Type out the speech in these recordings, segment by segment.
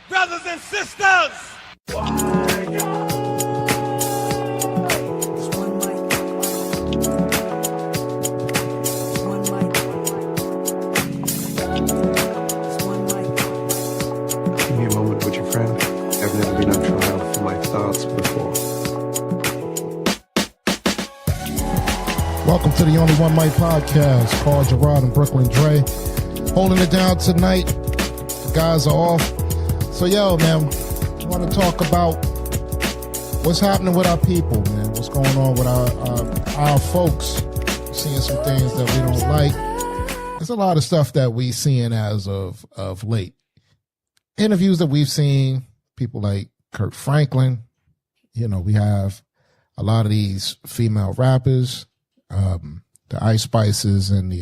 brothers and sisters. Give me a moment with your friend. I've never been on trial for my thoughts before. Welcome to the Only One Mic podcast. Carl, Gerard, and Brooklyn Dre. Holding it down tonight. The guys are off. So, yo, man, I want to talk about what's happening with our people, man. What's going on with our folks. Seeing some things that we don't like. There's a lot of stuff that we seeing as of late. Interviews that we've seen, people like Kirk Franklin. You know, we have a lot of these female rappers. The Ice Spices and the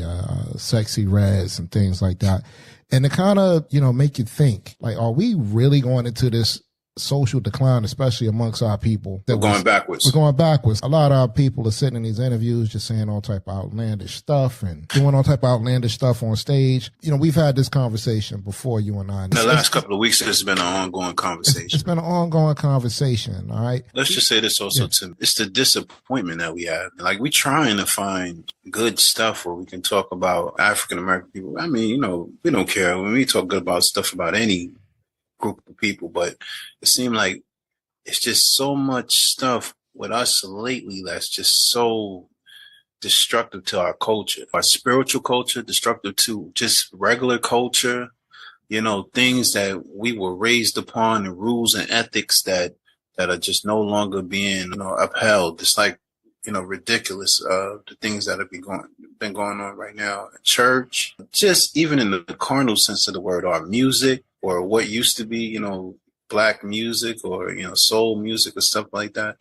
Sexyy Reds and things like that. And it kind of, you know, make you think, like, are we really going into this social decline, especially amongst our people? We're going backwards. We're going backwards. A lot of our people are sitting in these interviews just saying all type of outlandish stuff and doing all type of outlandish stuff on stage. You know, we've had this conversation before, you and I. In the last couple of weeks, it's been an ongoing conversation. It's been an ongoing conversation, all right? Let's just say this also, Tim. It's the disappointment that we have. Like, we're trying to find good stuff where we can talk about African-American people. I mean, you know, we don't care when we talk good about stuff about any group of people, but it seemed like it's just so much stuff with us lately that's just so destructive to our culture, our spiritual culture, destructive to just regular culture, you know, things that we were raised upon and rules and ethics that are just no longer being, you know, upheld. It's like, you know, ridiculous, the things that have been going on right now in church, just even in the carnal sense of the word, our music, or what used to be, you know, black music or, you know, soul music or stuff like that.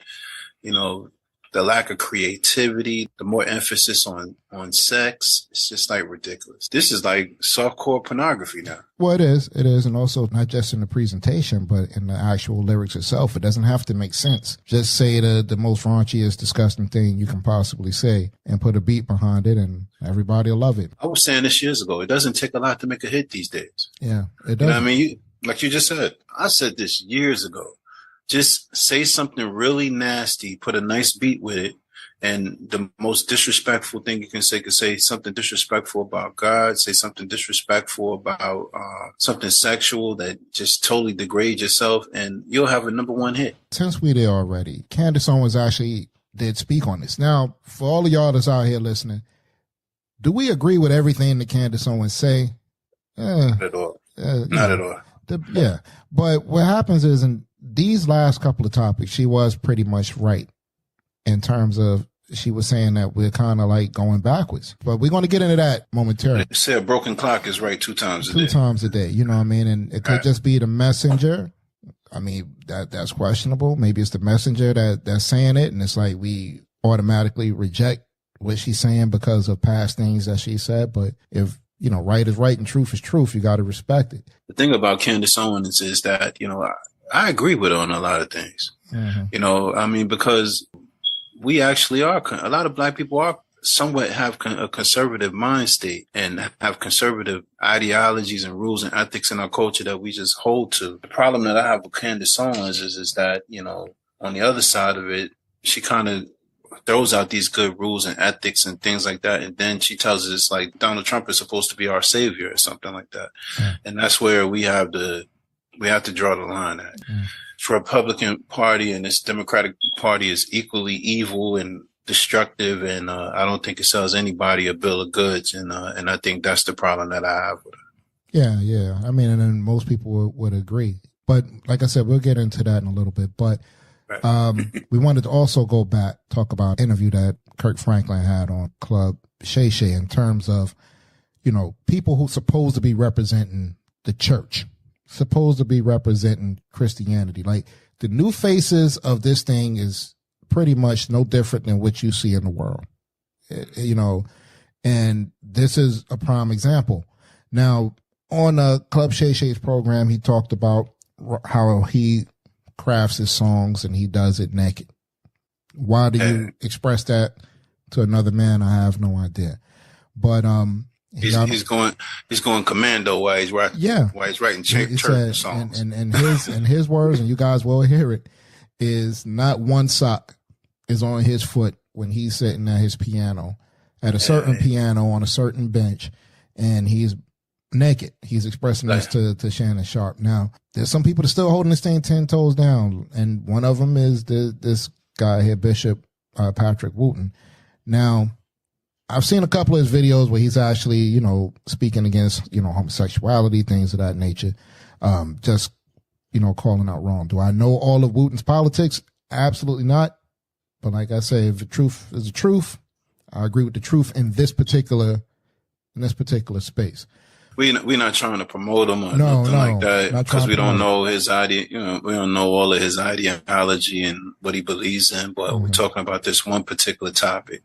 You know, the lack of creativity, the more emphasis on sex, it's just like ridiculous. This is like softcore pornography now. Well, it is. It is. And also not just in the presentation, but in the actual lyrics itself. It doesn't have to make sense. Just say the most raunchiest, disgusting thing you can possibly say and put a beat behind it and everybody will love it. I was saying this years ago. It doesn't take a lot to make a hit these days. Yeah, it does. You know what I mean? Like you just said, I said this years ago. Just say something really nasty, put a nice beat with it, and the most disrespectful thing you can say something disrespectful about God, say something disrespectful about something sexual that just totally degrades yourself, and you'll have a #1 hit. Since we're there already, Candace Owens actually did speak on this. Now, for all of y'all that's out here listening, do we agree with everything that Candace Owens say? Not at all. Not at all. Yeah. But what happens is in these last couple of topics, she was pretty much right in terms of she was saying that we're kind of like going backwards. But we're going to get into that momentarily. They say a broken clock is right 2 times a day. 2 times a day, you know what I mean? And it could just be the messenger. I mean, that's questionable. Maybe it's the messenger that's saying it, and it's like we automatically reject what she's saying because of past things that she said. But if, you know, right is right and truth is truth, you got to respect it. The thing about Candace Owens is that, you know, I agree with her on a lot of things. Mm-hmm. You know, I mean, because we actually are, a lot of black people are somewhat have a conservative mind state and have conservative ideologies and rules and ethics in our culture that we just hold to. The problem that I have with Candace Owens is that, you know, on the other side of it, she kind of throws out these good rules and ethics and things like that. And then she tells us like Donald Trump is supposed to be our savior or something like that. Mm. And that's where we have to draw the line at. Mm. The Republican Party and this Democratic Party is equally evil and destructive. And I don't think it sells anybody a bill of goods. And I think that's the problem that I have with it. Yeah. I mean, and then most people would agree. But like I said, we'll get into that in a little bit. But we wanted to also go back, talk about an interview that Kirk Franklin had on Club Shay Shay in terms of, you know, people who supposed to be representing the church, supposed to be representing Christianity. Like the new faces of this thing is pretty much no different than what you see in the world, you know, and this is a prime example. Now, on Club Shay Shay's program, he talked about how he crafts his songs and he does it naked. Why do you express that to another man? I have no idea. But He's going commando while he's writing. Yeah, while he's writing He church said, songs. And his words, and you guys will hear it, is not one sock is on his foot when he's sitting at his piano, at a certain piano on a certain bench, and he's naked. He's expressing this to Shannon Sharpe. Now, there's some people that still holding this thing 10 toes down, and one of them is this guy here, Bishop Patrick Wooten. Now, I've seen a couple of his videos where he's actually, speaking against, homosexuality, things of that nature, just, calling out wrong. Do I know all of Wooten's politics? Absolutely not. But like I say, if the truth is the truth, I agree with the truth in this particular space. We're not trying to promote him or nothing like that, because we don't know his we don't know all of his ideology and what he believes in. But we're talking about this one particular topic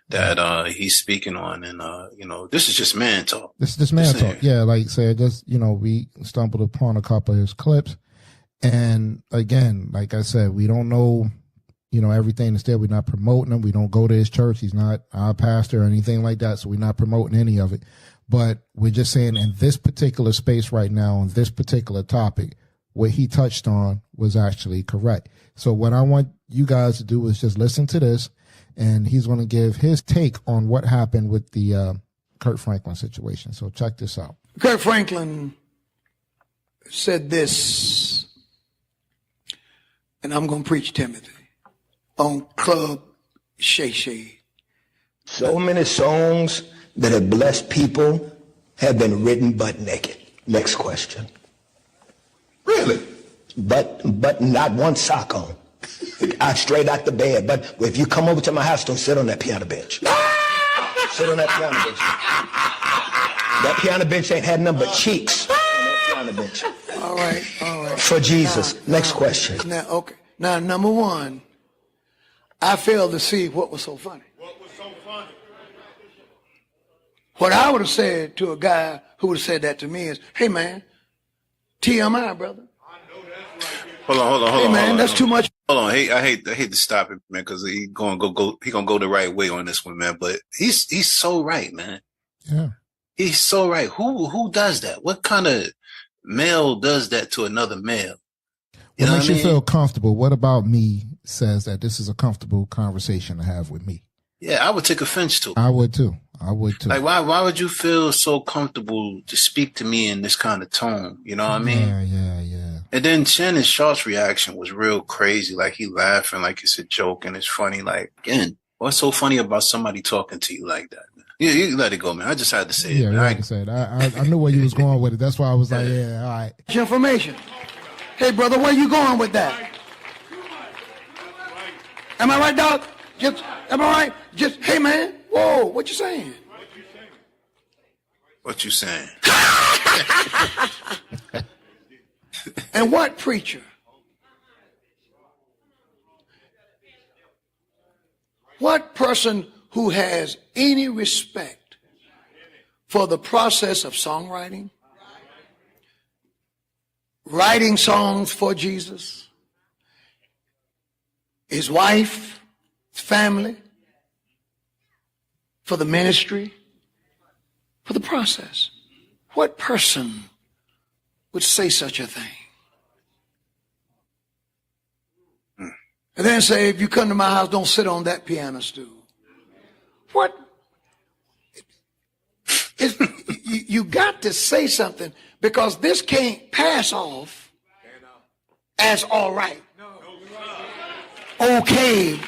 that he's speaking on, and this is just man talk. This is just man talk. Yeah, like I said, just we stumbled upon a couple of his clips, and again, like I said, we don't know everything that's there. We're not promoting him. We don't go to his church. He's not our pastor or anything like that, so we're not promoting any of it. But we're just saying in this particular space right now, on this particular topic, what he touched on was actually correct. So what I want you guys to do is just listen to this, and he's going to give his take on what happened with the Kurt Franklin situation. So check this out. Kurt Franklin said this, and I'm going to preach Timothy, on Club Shay. So many songs that have blessed people have been written butt naked. Next question. Really? But not one sock on. I straight out the bed. But if you come over to my house, don't sit on that piano bench. Sit on that piano bench. That piano bench ain't had nothing but cheeks on that piano bench. All right. For Jesus. Next question. Now, number one, I failed to see what was so funny. What I would have said to a guy who would have said that to me is, hey, man, TMI, brother. Hold on. Hey, man, that's too much. Hold on. I hate to stop it, man, because he gonna go the right way on this one, man. But he's so right, man. Yeah. He's so right. Who does that? What kind of male does that to another male? What makes you feel comfortable? What about me says that this is a comfortable conversation to have with me? Yeah, I would take offense to it. I would too. Like, why would you feel so comfortable to speak to me in this kind of tone? You know what I mean? Yeah. And then Shannon Sharpe's reaction was real crazy. Like, he laughing like it's a joke and it's funny. Like, again, what's so funny about somebody talking to you like that, man? You let it go, man. I just had to say it. Yeah, like I said, I knew where you was going with it. That's why I was like, yeah, all right. Information. Hey, brother, where you going with that? Am I right, dog? Am I right? Hey, man. Whoa, what you saying? What you saying? And what preacher? What person who has any respect for the process of songwriting, writing songs for Jesus, his wife, his family, for the ministry, for the process? What person would say such a thing? And then say, if you come to my house, don't sit on that piano stool. What? You got to say something, because this can't pass off as all right, okay,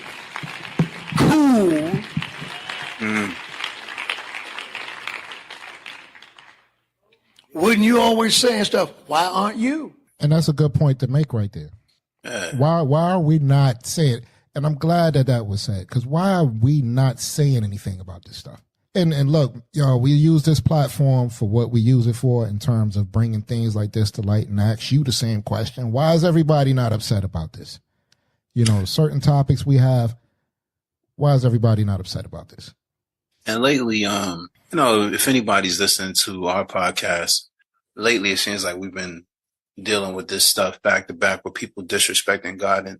cool. Wouldn't you always saying stuff, why aren't you? And that's a good point to make right there. Why are we not saying, and I'm glad that was said, because why are we not saying anything about this stuff? And look, we use this platform for what we use it for in terms of bringing things like this to light, and ask you the same question. Why is everybody not upset about this? Certain topics we have, why is everybody not upset about this? And lately, if anybody's listening to our podcast, lately it seems like we've been dealing with this stuff back to back with people disrespecting God. And,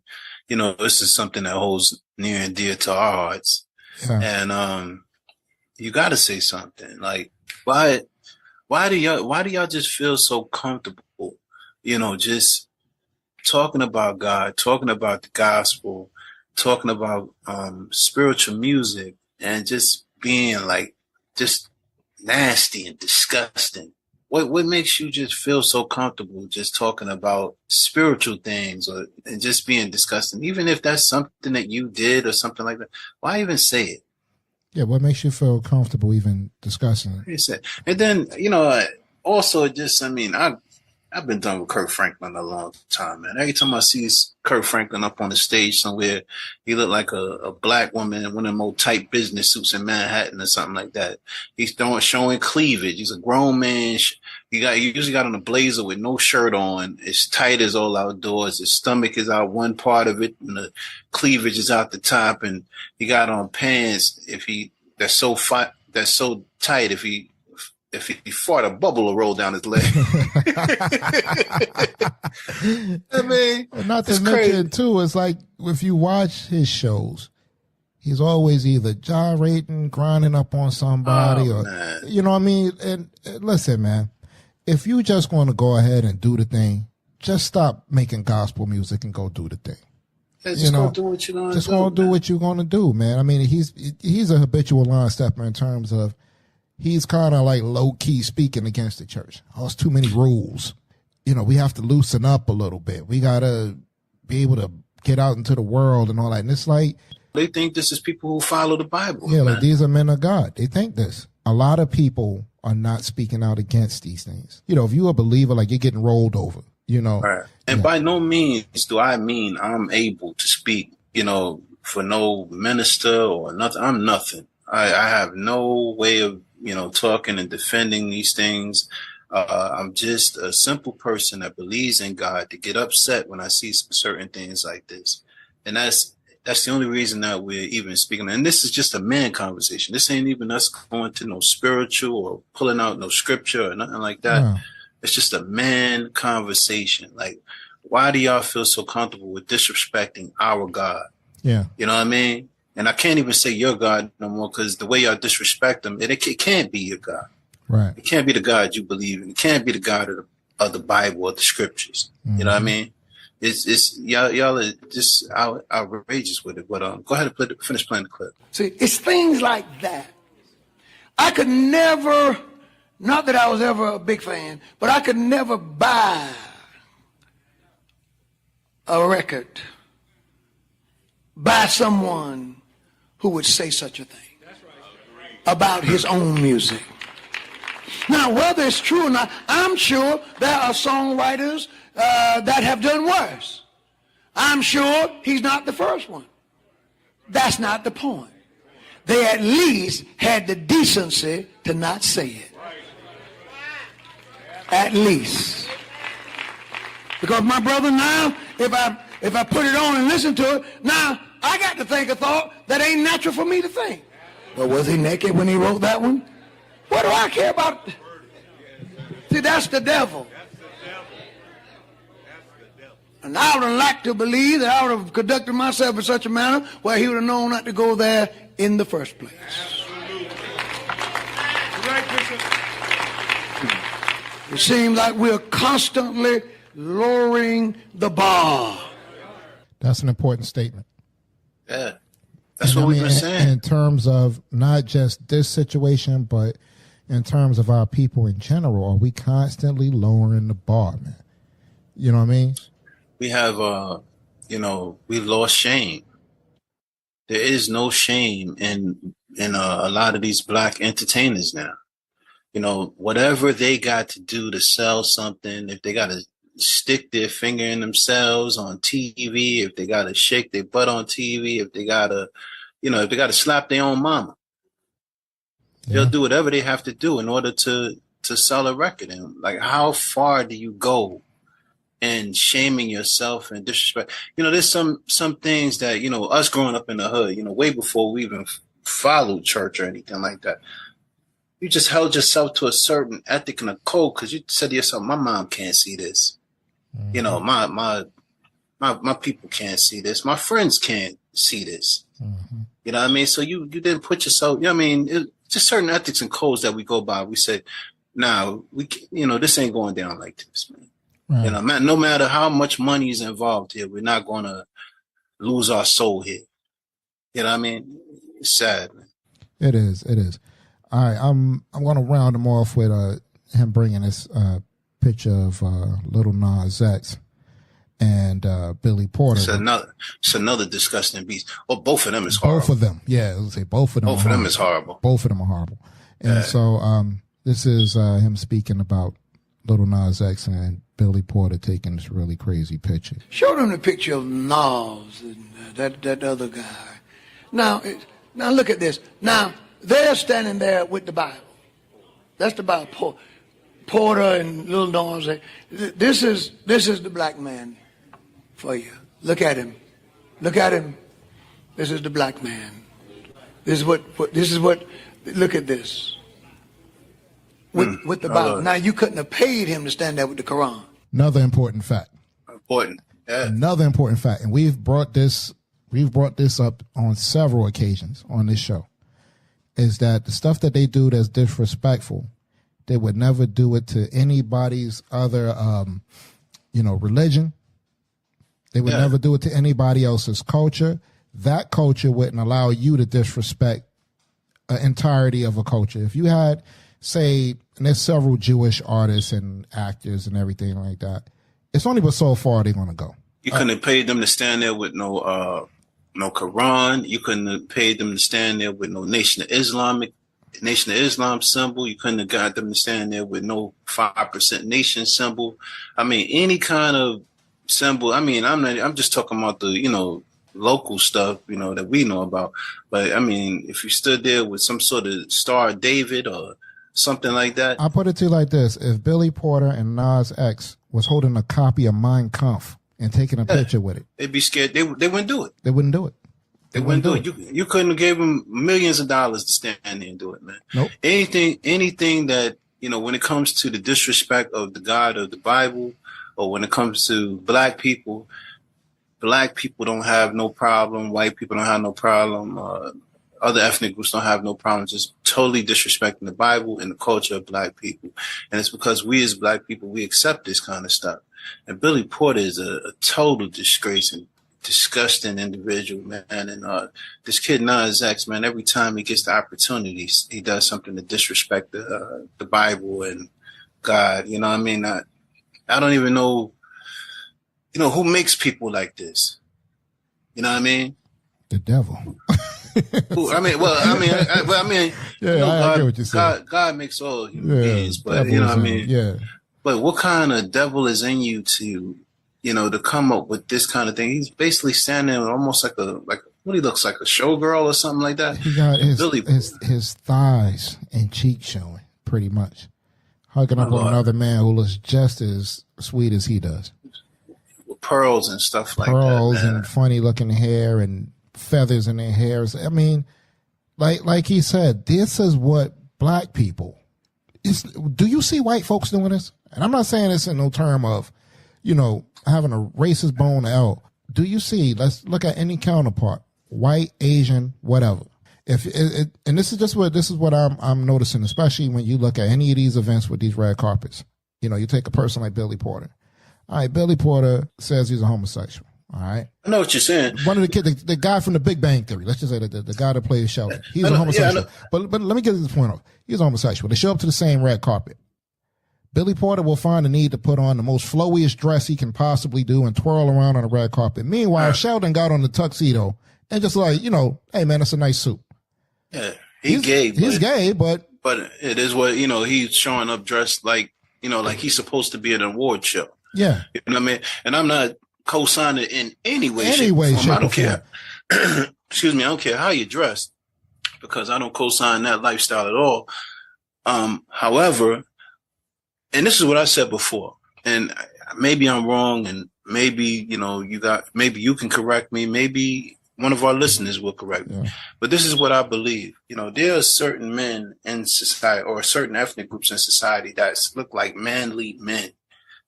this is something that holds near and dear to our hearts. Yeah. And you got to say something. Like, why do y'all just feel so comfortable, just talking about God, talking about the gospel, talking about spiritual music, and just being like just nasty and disgusting? What makes you just feel so comfortable just talking about spiritual things and just being disgusting? Even if that's something that you did or something like that, why even say it? Yeah, what makes you feel comfortable even discussing it? And then, also just, I've been done with Kurt Franklin a long time, man. Every time I see Kurt Franklin up on the stage somewhere, he look like a black woman in one of them old tight business suits in Manhattan or something like that. He's showing cleavage. He's a grown man. He usually got on a blazer with no shirt on. It's tight as all outdoors. His stomach is out one part of it, and the cleavage is out the top. And he got on pants that's so tight. If he fought, a bubble will roll down his leg. Not to mention too, it's like if you watch his shows, he's always either gyrating, grinding up on somebody, man. You know what I mean? And listen, man, if you just going to go ahead and do the thing, just stop making gospel music and go do the thing. Yeah, just go do what you're going to do. Just go do what you're going to do, man. I mean, he's a habitual line stepper in terms of he's kind of like low key speaking against the church. Oh, it's too many rules. We have to loosen up a little bit. We got to be able to get out into the world and all that. And it's like, they think this is people who follow the Bible. Yeah, like these are men of God. They think this. A lot of people are not speaking out against these things. If you're a believer, like you're getting rolled over, Right. And by no means do I mean I'm able to speak, for no minister or nothing. I'm nothing. I have no way of, talking and defending these things. I'm just a simple person that believes in God to get upset when I see certain things like this. And that's the only reason that we're even speaking. And this is just a man conversation. This ain't even us going to no spiritual or pulling out no scripture or nothing like that. Yeah. It's just a man conversation. Like, why do y'all feel so comfortable with disrespecting our God? Yeah. You know what I mean? And I can't even say your God no more, because the way y'all disrespect him, it can't be your God. Right. It can't be the God you believe in. It can't be the God of the Bible or the scriptures. Mm-hmm. You know what I mean? It's y'all are just outrageous with it. But go ahead and finish playing the clip. See, it's things like that. I could never, not that I was ever a big fan, but I could never buy a record by someone who would say such a thing about his own music. Now, whether it's true or not, I'm sure there are songwriters that have done worse. I'm sure he's not the first one. That's not the point. They at least had the decency to not say it. At least. Because my brother, now, if I put it on and listen to it, now I got to think a thought that ain't natural for me to think. But was he naked when he wrote that one? What do I care about? See, that's the devil. And I would have liked to believe that I would have conducted myself in such a manner where he would have known not to go there in the first place. It seems like we're constantly lowering the bar. That's an important statement. Yeah. That's what we've been saying. In terms of not just this situation, but in terms of our people in general, are we constantly lowering the bar, man? You know what I mean? We have, we've lost shame. There is no shame in a lot of these black entertainers now. Whatever they got to do to sell something, if they got to stick their finger in themselves on TV, if they got to shake their butt on TV, if they got to, if they got to slap their own mama, they'll do whatever they have to do in order to sell a record. And like, how far do you go in shaming yourself and disrespect? There's some things that, us growing up in the hood, way before we even followed church or anything like that, you just held yourself to a certain ethic and a code because you said to yourself, my mom can't see this. Mm-hmm. My people can't see this. My friends can't see this. Mm-hmm. You know what I mean? So you didn't put yourself, just certain ethics and codes that we go by. We say, now this ain't going down like this, man. Right. No matter how much money is involved here, we're not going to lose our soul here. You know what I mean? It's sad, man. It is. All right, I'm going to round him off with him bringing this picture of Little Nas X and Billy Porter. It's another disgusting beast. Well, both of them is horrible. Both of them, yeah. Let's say both of them. Both of them is horrible. Both of them are horrible. And so this is him speaking about Little Nas X and Billy Porter taking this really crazy picture. Show them the picture of Nas and that other guy. Now look at this. Now they're standing there with the Bible. That's the Bible. Porter and Little Nas. This is the black man for you. Look at him. Look at him. This is the black man. This is what. Look at this. With the Bible. Now you couldn't have paid him to stand there with the Quran. Another important fact. Yeah. Another important fact, and we've brought this up on several occasions on this show, is that the stuff that they do that's disrespectful, they would never do it to anybody's other, religion. They would never do it to anybody else's culture. That culture wouldn't allow you to disrespect an entirety of a culture. If you had, say, and there's several Jewish artists and actors and everything like that, it's only but so far they're going to go. You couldn't have paid them to stand there with no Quran. You couldn't have paid them to stand there with no Nation of Islam symbol. You couldn't have got them to stand there with no 5% nation symbol. I mean, any kind of symbol. I mean, I'm just talking about the, local stuff, that we know about. But I mean, if you stood there with some sort of Star of David or something like that. I'll put it to you like this. If Billy Porter and Nas X was holding a copy of Mein Kampf and taking a picture with it, they'd be scared. They wouldn't do it. They wouldn't do it. They wouldn't do it. You couldn't have gave them millions of dollars to stand there and do it, man. Nope. Anything that, when it comes to the disrespect of the God of the Bible, or when it comes to black people don't have no problem. White people don't have no problem. Other ethnic groups don't have no problem. Just totally disrespecting the Bible and the culture of black people. And it's because we as black people, we accept this kind of stuff. And Billy Porter is a total disgrace and disgusting individual, man. And this kid Nas X, man, every time he gets the opportunities, he does something to disrespect the Bible and God. You know what I mean? I don't even know, who makes people like this. You know what I mean? The devil. Yeah, I get what you're saying. God makes all human beings, but you know what I mean? Yeah. But what kind of devil is in you to, to come up with this kind of thing? He's basically standing there almost like what he looks like, a showgirl or something like that. He got his thighs and cheeks showing, pretty much. Hugging up on another man who looks just as sweet as he does. With pearls and stuff like that. Pearls and funny looking hair and feathers in their hairs. I mean, like he said, this is what black people is. Do you see white folks doing this? And I'm not saying this in no term of, having a racist bone out. Do you see? Let's look at any counterpart, white, Asian, whatever. And this is what I'm noticing, especially when you look at any of these events with these red carpets. You take a person like Billy Porter. All right, Billy Porter says he's a homosexual. All right. I know what you're saying. One of the kids, the guy from the Big Bang Theory, let's just say the guy that plays Sheldon, he's a homosexual. But let me get this point off. He's a homosexual. They show up to the same red carpet. Billy Porter will find the need to put on the most flowiest dress he can possibly do and twirl around on the red carpet. Meanwhile, Sheldon got on the tuxedo and just like, hey man, that's a nice suit. Yeah, he's gay. He's gay, but it is what, he's showing up dressed like, like he's supposed to be at an award show. Yeah. You know what I mean? And I'm not co-signing in any way, shape, I don't care. Excuse me. I don't care how you dress because I don't co-sign that lifestyle at all. However, and this is what I said before, and maybe I'm wrong, and maybe, maybe you can correct me. Maybe one of our listeners will correct me. Yeah. But this is what I believe. There are certain men in society or certain ethnic groups in society that look like manly men,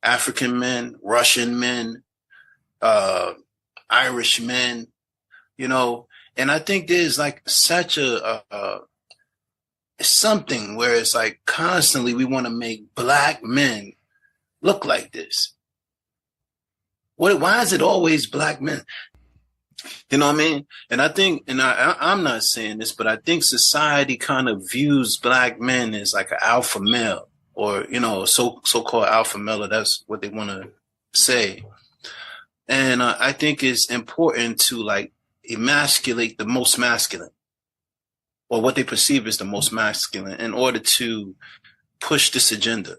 African men, Russian men, Irish men, and I think there's like such it's something where it's like constantly we want to make black men look like this. Why is it always black men? You know what I mean? And I think, and I'm not saying this, but I think society kind of views black men as like an alpha male, or, you know, so-called alpha male. That's what they want to say. And I think it's important to like emasculate the most masculine, or what they perceive as the most masculine, in order to push this agenda.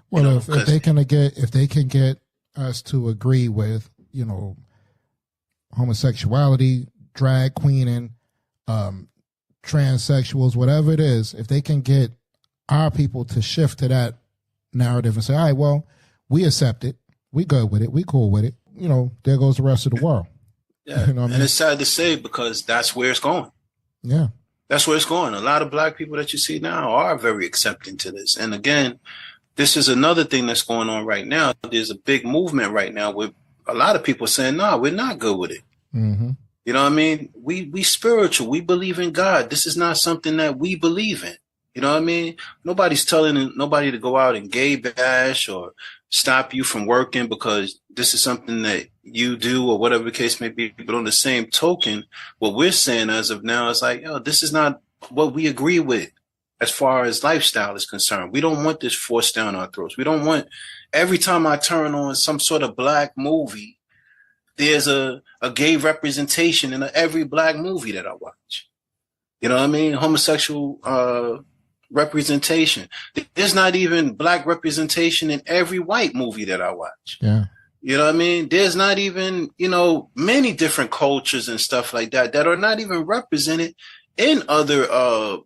Well, you know, if they can get us to agree with, you know, homosexuality, drag queening, transsexuals, whatever it is, if they can get our people to shift to that narrative and say, all right, well, we accept it, we good with it, we cool with it, you know, there goes the rest of the world. Yeah, you know what I mean? It's sad to say, because that's where it's going. Yeah. That's where it's going. A lot of black people that you see now are very accepting to this. And again, this is another thing that's going on right now. There's a big movement right now with a lot of people saying, no, we're not good with it. Mm-hmm. You know what I mean? We spiritual. We believe in God. This is not something that we believe in. You know what I mean? Nobody's telling nobody to go out and gay bash or stop you from working because this is something that you do, or whatever the case may be. But on the same token, what we're saying as of now is like, yo, this is not what we agree with as far as lifestyle is concerned. We don't want this forced down our throats. We don't want, every time I turn on some sort of black movie, there's a gay representation in every black movie that I watch. You know what I mean? Homosexual representation. There's not even black representation in every white movie that I watch. Yeah. You know what I mean? There's not even, you know, many different cultures and stuff like that are not even represented in other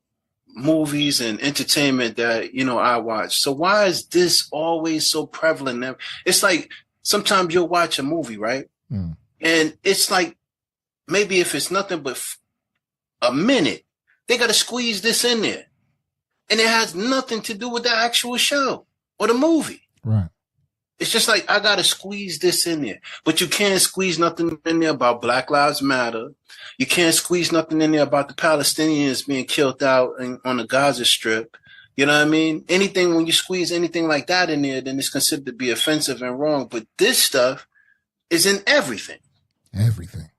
movies and entertainment that, you know, I watch. So why is this always so prevalent? It's like sometimes you'll watch a movie, right? Mm. And it's like, maybe if it's nothing but a minute, they got to squeeze this in there. And it has nothing to do with the actual show or the movie. Right. It's just like, I got to squeeze this in there. But you can't squeeze nothing in there about Black Lives Matter. You can't squeeze nothing in there about the Palestinians being killed out on the Gaza Strip. You know what I mean? Anything, when you squeeze anything like that in there, then it's considered to be offensive and wrong. But this stuff is in everything. Everything.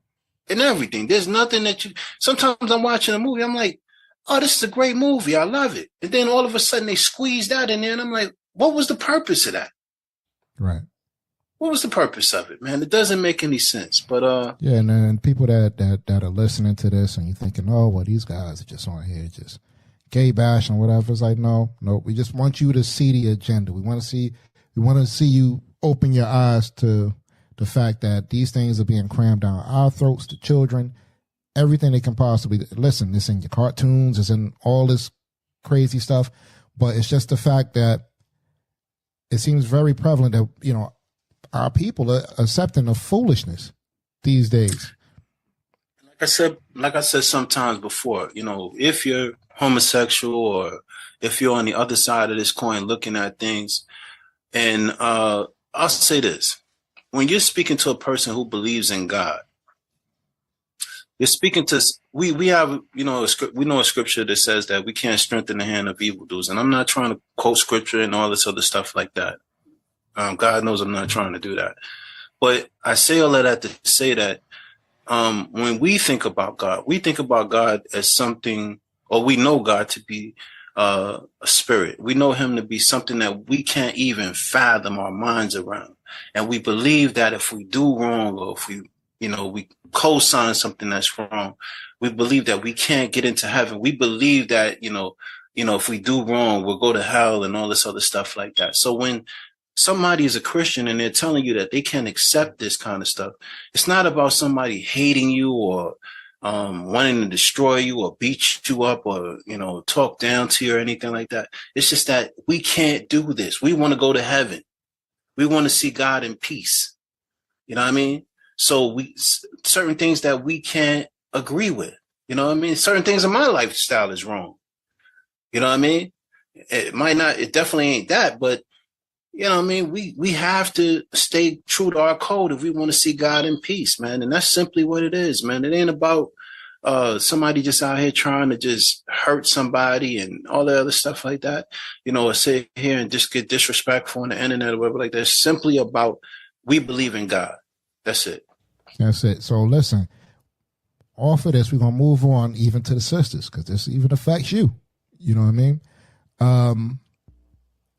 In everything. There's nothing that sometimes I'm watching a movie, I'm like, oh, this is a great movie. I love it. And then all of a sudden they squeeze that in there and I'm like, what was the purpose of that? Right. What was the purpose of it, man? It doesn't make any sense. But yeah, and then people that are listening to this and you're thinking, oh, well, these guys are just on here just gay bash and whatever. It's like, no, we just want you to see the agenda. We want to see you open your eyes to the fact that these things are being crammed down our throats to children. Everything they can possibly listen. It's in your cartoons. It's in all this crazy stuff. But it's just the fact that it seems very prevalent that, you know, our people are accepting the foolishness these days. Like I said sometimes before, you know, if you're homosexual or if you're on the other side of this coin looking at things, and I'll say this, when you're speaking to a person who believes in God, you're speaking to, we have, you know, we know a scripture that says that we can't strengthen the hand of evildoers. And I'm not trying to quote scripture and all this other stuff like that. God knows I'm not trying to do that. But I say all of that to say that when we think about God as something, or we know God to be a spirit. We know him to be something that we can't even fathom our minds around. And we believe that if we do wrong, or if we co-sign something that's wrong, we believe that we can't get into heaven. We believe that, if we do wrong, we'll go to hell and all this other stuff like that. So when somebody is a Christian and they're telling you that they can't accept this kind of stuff, it's not about somebody hating you or wanting to destroy you or beat you up or, talk down to you or anything like that. It's just that we can't do this. We want to go to heaven. We want to see God in peace. You know what I mean? So certain things that we can't agree with, certain things in my lifestyle is wrong. You know what I mean? It definitely ain't that, but we have to stay true to our code if we want to see God in peace, man. And that's simply what it is, man. It ain't about somebody just out here trying to just hurt somebody and all the other stuff like that, or sit here and just get disrespectful on the internet or whatever like that. It's simply about we believe in God. That's it. That's it. So listen, off of this, we're going to move on even to the sisters, because this even affects you. You know what I mean?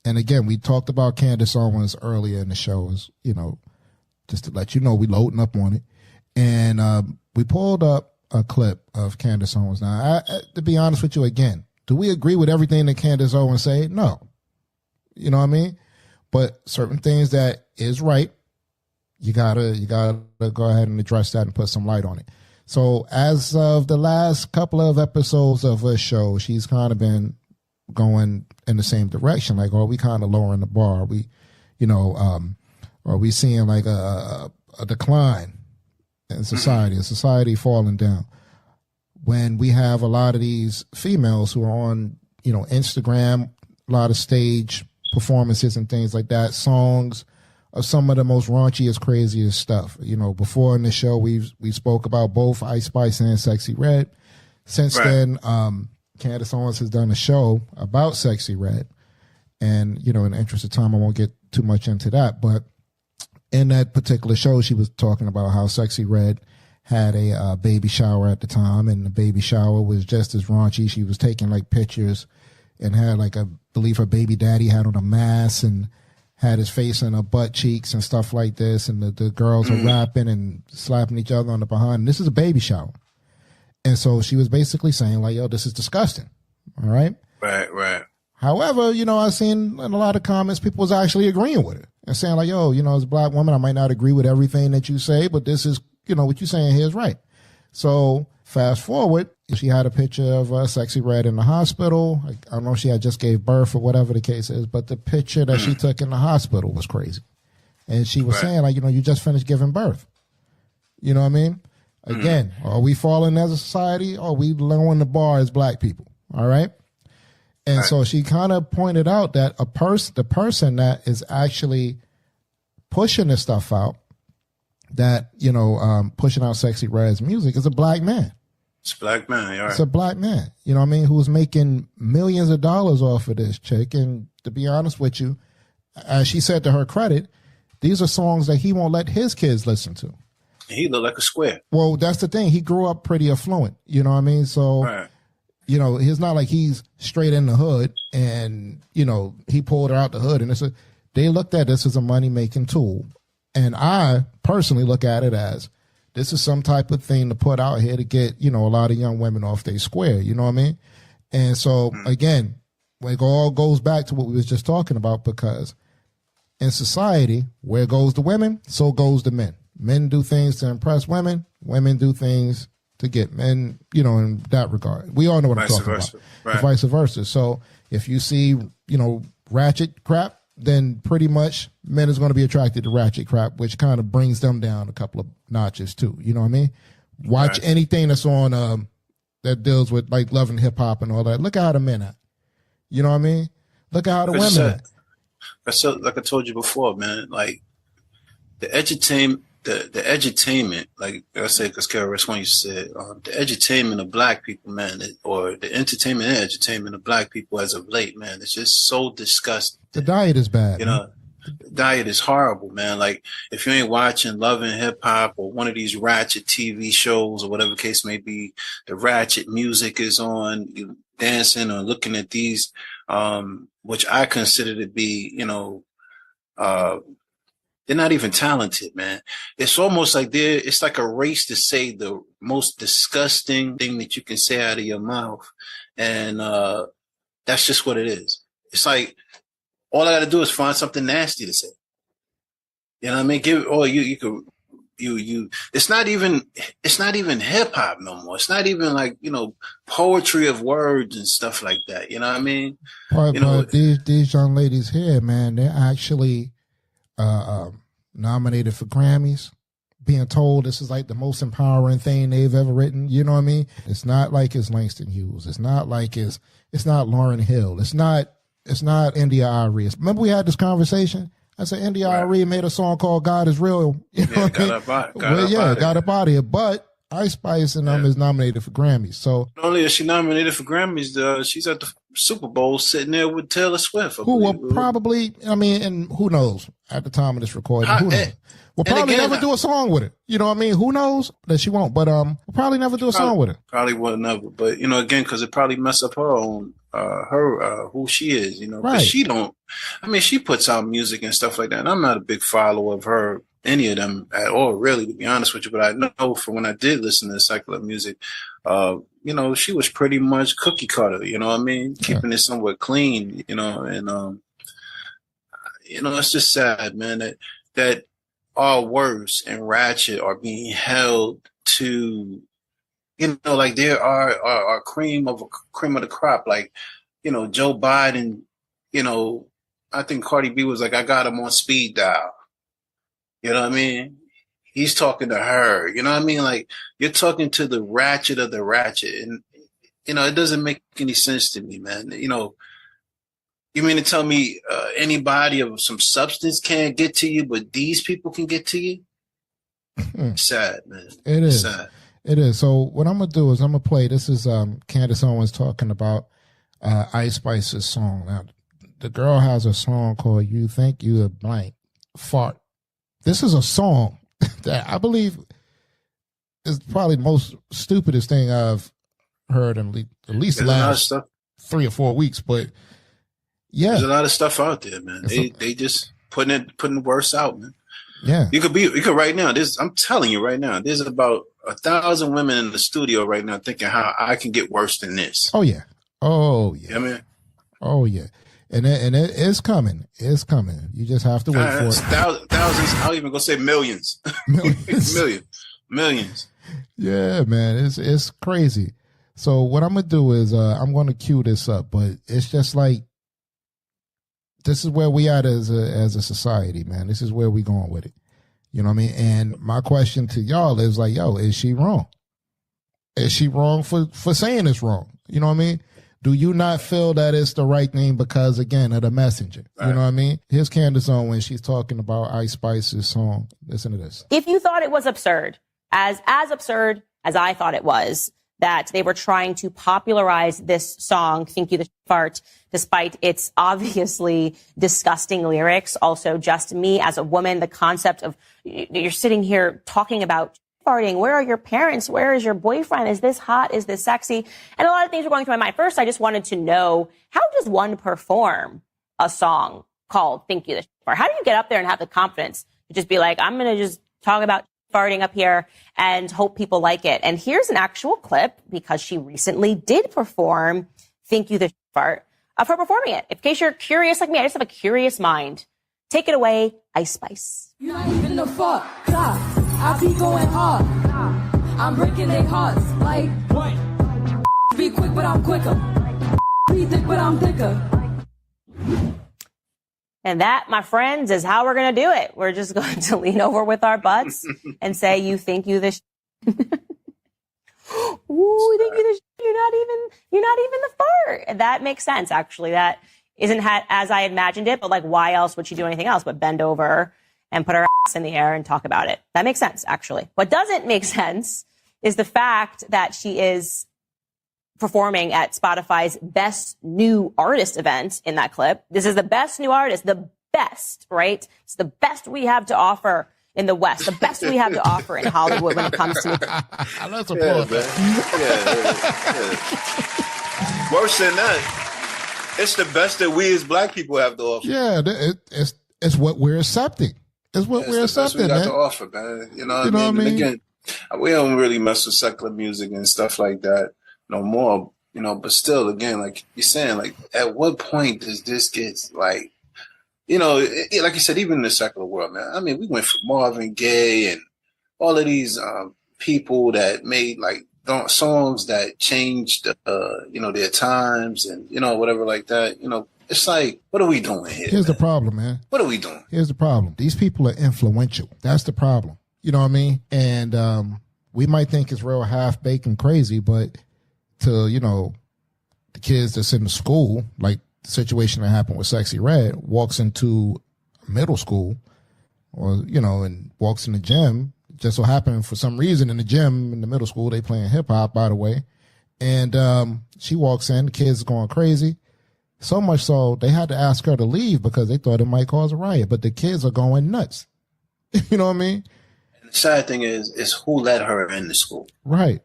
And again, we talked about Candace Owens earlier in the show, just to let you know, we loading up on it. And we pulled up a clip of Candace Owens. Now, to be honest with you, again, do we agree with everything that Candace Owens say? No. You know what I mean? But certain things that is right, you gotta go ahead and address that and put some light on it. So as of the last couple of episodes of her show, she's kind of been going in the same direction. Like, are we kind of lowering the bar? Are we, are we seeing like a decline in society, a society falling down? When we have a lot of these females who are on, Instagram, a lot of stage performances and things like that, songs of some of the most raunchiest, craziest stuff. Before in the show, we spoke about both Ice Spice and Sexyy Red. Since then, Candace Owens has done a show about Sexyy Red. And, in the interest of time, I won't get too much into that. But in that particular show, she was talking about how Sexyy Red had a baby shower at the time, and the baby shower was just as raunchy. She was taking like pictures and had like, I believe her baby daddy had on a mask and had his face in her butt cheeks and stuff like this. And the girls are rapping and slapping each other on the behind. And this is a baby shower. And so she was basically saying like, yo, this is disgusting. All right. Right. However, I've seen in a lot of comments, people was actually agreeing with it and saying like, yo, as a black woman, I might not agree with everything that you say, but this is, what you're saying here is right. So fast forward, she had a picture of Sexyy Red in the hospital. I don't know if she had just gave birth or whatever the case is, but the picture that she took in the hospital was crazy. And she was saying like, you just finished giving birth. You know what I mean? Again, are we falling as a society, or are we lowering the bar as black people? All right. And so she kind of pointed out that the person that is actually pushing this stuff out, that, pushing out Sexyy Red's music, is a black man. It's a black man, yeah. It's a black man, who's making millions of dollars off of this chick. And to be honest with you, as she said to her credit, these are songs that he won't let his kids listen to. He looked like a square. Well, that's the thing. He grew up pretty affluent, you know what I mean? So, it's not like he's straight in the hood and, he pulled her out the hood. And they looked at this as a money-making tool. And I personally look at it as this is some type of thing to put out here to get, a lot of young women off their square. You know what I mean? And so, again, it all goes back to what we was just talking about, because in society, where goes the women, so goes the men. Men do things to impress women. Women do things to get men, in that regard. We all know what I'm talking about. Right. Vice versa. So if you see, ratchet crap, then pretty much men is going to be attracted to ratchet crap, which kind of brings them down a couple of notches too. You know what I mean? Watch anything that's on that deals with like love and hip hop and all that. Look at how the men act. You know what I mean? Look at how the women act. So, like I told you before, man, like the edutainment, like I said, because KRS One used to say, the edutainment of black people, man, or the entertainment and edutainment of black people as of late, man, it's just so disgusting. The diet is bad. The diet is horrible, man. Like if you ain't watching Love and Hip Hop or one of these ratchet TV shows or whatever the case may be, the ratchet music is on, you dancing or looking at these, which I consider to be, they're not even talented, man. It's almost like it's like a race to say the most disgusting thing that you can say out of your mouth. And that's just what it is. It's like, all I got to do is find something nasty to say. You know what I mean? It's not even hip hop no more. It's not even like, poetry of words and stuff like that. You know what I mean? But these young ladies here, man, they're actually nominated for Grammys, being told this is like the most empowering thing they've ever written. You know what I mean? It's not like it's Langston Hughes. It's not like it's not Lauryn Hill. It's not India Arie. Remember we had this conversation? I said India Arie made a song called God Is Real. You know got up out of here. But Ice Spice and them is nominated for Grammys. So not only is she nominated for Grammys, she's at the Super Bowl sitting there with Taylor Swift. Who will probably, I mean, and who knows at the time of this recording, who knows? We'll probably never do a song with it. You know what I mean? Who knows that she won't, but we'll probably never do a song with it. Probably will never. But, you know, again, because it probably mess up her own, who she is, you know, because she don't, I mean, she puts out music and stuff like that. And I'm not a big follower of her, any of them at all, really, to be honest with you. But I know from when I did listen to secular music, you know, she was pretty much cookie cutter, you know what I mean? Keeping it somewhat clean, you know, and, you know, it's just sad, man, that our worse and ratchet are being held to, you know, like there are cream of the crop. Like, you know, Joe Biden, you know, I think Cardi B was like, I got him on speed dial. You know what I mean? He's talking to her. You know what I mean? Like, you're talking to the ratchet of the ratchet. And, you know, it doesn't make any sense to me, man. You know, you mean to tell me anybody of some substance can't get to you, but these people can get to you? Sad, man. It is. Sad. It is. So what I'm going to do is I'm going to play, this is Candace Owens talking about Ice Spice's song. Now, the girl has a song called You Think You a Blank Fart. This is a song that I believe is probably the most stupidest thing I've heard in at least the last 3 or 4 weeks. But yeah, there's a lot of stuff out there, man. They just putting worse out, man. Yeah, you could right now. I'm telling you right now, there's about 1,000 women in the studio right now thinking how I can get worse than this. Oh yeah, oh yeah, yeah, man. Oh yeah. And it is coming. It's coming. You just have to wait for it. Thousands. I'll even go say millions. Millions. Yeah, man. It's crazy. So what I'm gonna do is I'm gonna cue this up, but it's just like this is where we at as a society, man. This is where we going with it. You know what I mean? And my question to y'all is like, yo, is she wrong? Is she wrong for saying it's wrong? You know what I mean? Do you not feel that it's the right thing because, again, of the messenger? You know what I mean? Here's Candace Owens. She's talking about Ice Spice's song. Listen to this. If you thought it was absurd, as absurd as I thought it was, that they were trying to popularize this song, Think You the Fart, despite its obviously disgusting lyrics. Also, just me as a woman, the concept of you're sitting here talking about farting. Where are your parents? Where is your boyfriend? Is this hot? Is this sexy? And a lot of things were going through my mind. First, I just wanted to know, how does one perform a song called Think You the Fart? How do you get up there and have the confidence to just be like, I'm going to just talk about farting up here and hope people like it? And here's an actual clip, because she recently did perform Think You the Fart, of her performing it. In case you're curious like me, I just have a curious mind. Take it away, Ice Spice. You're not even the fuck. I be going hard. I'm breaking their hearts. Like, what? Be quick, but I'm quicker. Be thick, but I'm thicker. And that, my friends, is how we're going to do it. We're just going to lean over with our butts and say, you think you this Ooh, think you this you're not even the fart. And that makes sense, actually. That isn't as I imagined it, but like, why else would she do anything else but bend over and put her ass in the air and talk about it? That makes sense, actually. What doesn't make sense is the fact that she is performing at Spotify's Best New Artist event in that clip. This is the best new artist, the best, right? It's the best we have to offer in the West, the best we have to offer in Hollywood when it comes to Let's applaud that. Yeah. Worse than that, it's the best that we as black people have to offer. Yeah, it's what we're accepting. It's what we're accepting, we got man. to offer, man. You know what I mean? And again, we don't really mess with secular music and stuff like that no more, you know, but still, again, like you're saying, like, at what point does this get, like, you know, like you said, even in the secular world, man, I mean, we went from Marvin Gaye and all of these people that made, like, songs that changed, you know, their times and, you know, whatever like that, you know. It's like, what are we doing here? Here's the problem, man. What are we doing? Here's the problem. These people are influential. That's the problem. You know what I mean? And we might think it's real half-baked and crazy, but to, you know, the kids that's in the school, like the situation that happened with Sexyy Red, walks into middle school or, you know, and walks in the gym, just so happened for some reason in the gym in the middle school, they playing hip hop, by the way. And she walks in, the kids going crazy. So much so they had to ask her to leave because they thought it might cause a riot, but the kids are going nuts. You know what I mean? And the sad thing is who let her in the school? Right.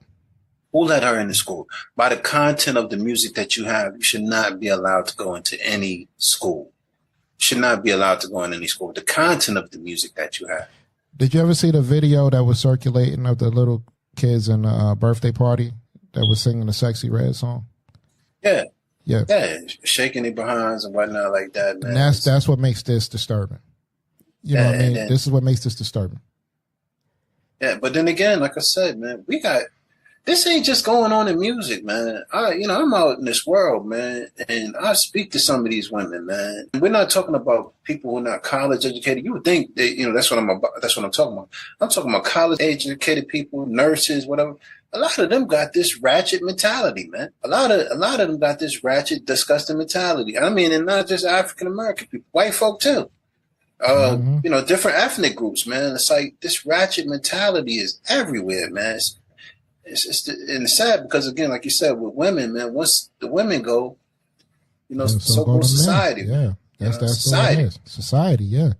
Who let her in the school? By the content of the music that you have, you should not be allowed to go into any school. You should not be allowed to go in any school. The content of the music that you have. Did you ever see the video that was circulating of the little kids in a birthday party that was singing the Sexyy Red song? Yeah. Yeah. Yeah, shaking their behinds and whatnot like that, man. And that's what makes this disturbing. You know what I mean? This is what makes this disturbing. Yeah, but then again, like I said, man, this ain't just going on in music, man. I'm out in this world, man, and I speak to some of these women, man. We're not talking about people who are not college educated. You would think that, that's what I'm about. That's what I'm talking about. I'm talking about college educated people, nurses, whatever. A lot of them got this ratchet mentality, man. A lot of them got this ratchet, disgusting mentality. I mean, and not just African American people, white folk too. Different ethnic groups, man. It's like this ratchet mentality is everywhere, man. It's sad because, again, like you said, with women, man, once the women go, so goes society. Yeah, that's society. Society, yeah.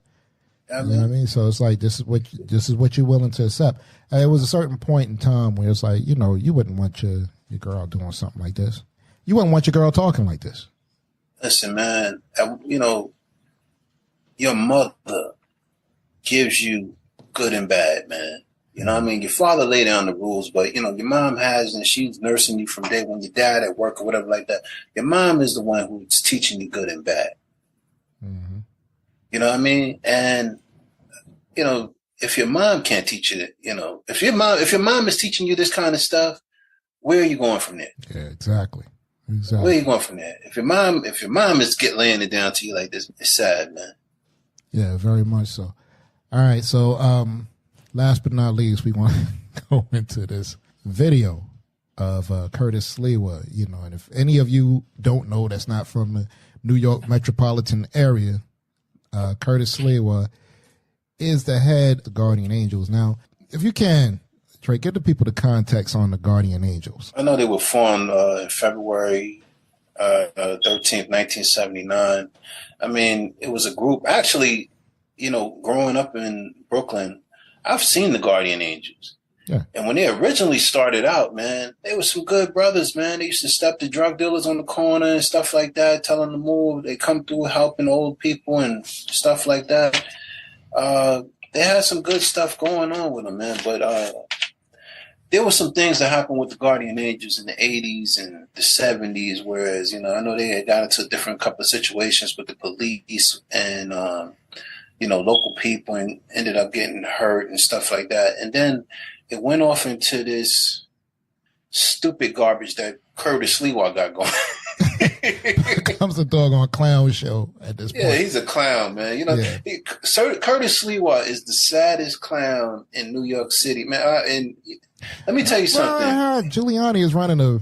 You know what I mean? So it's like this is what you're willing to accept. It was a certain point in time where it's like, you wouldn't want your girl doing something like this. You wouldn't want your girl talking like this. Listen, man, your mother gives you good and bad, man. You know what I mean? Your father laid down the rules, but, your mom has, and she's nursing you from day when your dad at work or whatever like that. Your mom is the one who's teaching you good and bad. Mm-hmm. You know what I mean? And, if your mom can't teach you, if your mom is teaching you this kind of stuff, where are you going from there? Yeah, exactly. Where are you going from there? If your mom is laying it down to you like this, it's sad, man. Yeah, very much so. All right. So, last but not least, we want to go into this video of Curtis Sliwa, and if any of you don't know, that's not from the New York metropolitan area, Curtis Sliwa is the head of the Guardian Angels. Now, if you can, Trey, give the people the context on the Guardian Angels. I know they were formed in February 13th, 1979. I mean, it was a group. Actually, growing up in Brooklyn, I've seen the Guardian Angels. Yeah. And when they originally started out, man, they were some good brothers, man. They used to step the drug dealers on the corner and stuff like that, tell them to move. They come through helping old people and stuff like that. They had some good stuff going on with them, man. But there were some things that happened with the Guardian Angels in the 80s and the 70s, whereas, I know they had got into a different couple of situations with the police and, local people and ended up getting hurt and stuff like that. And then it went off into this stupid garbage that Curtis Sliwa got going. Becomes a doggone clown show at this point. Yeah, he's a clown, man. Curtis Sliwa is the saddest clown in New York City, man. And let me tell you something. Giuliani is running a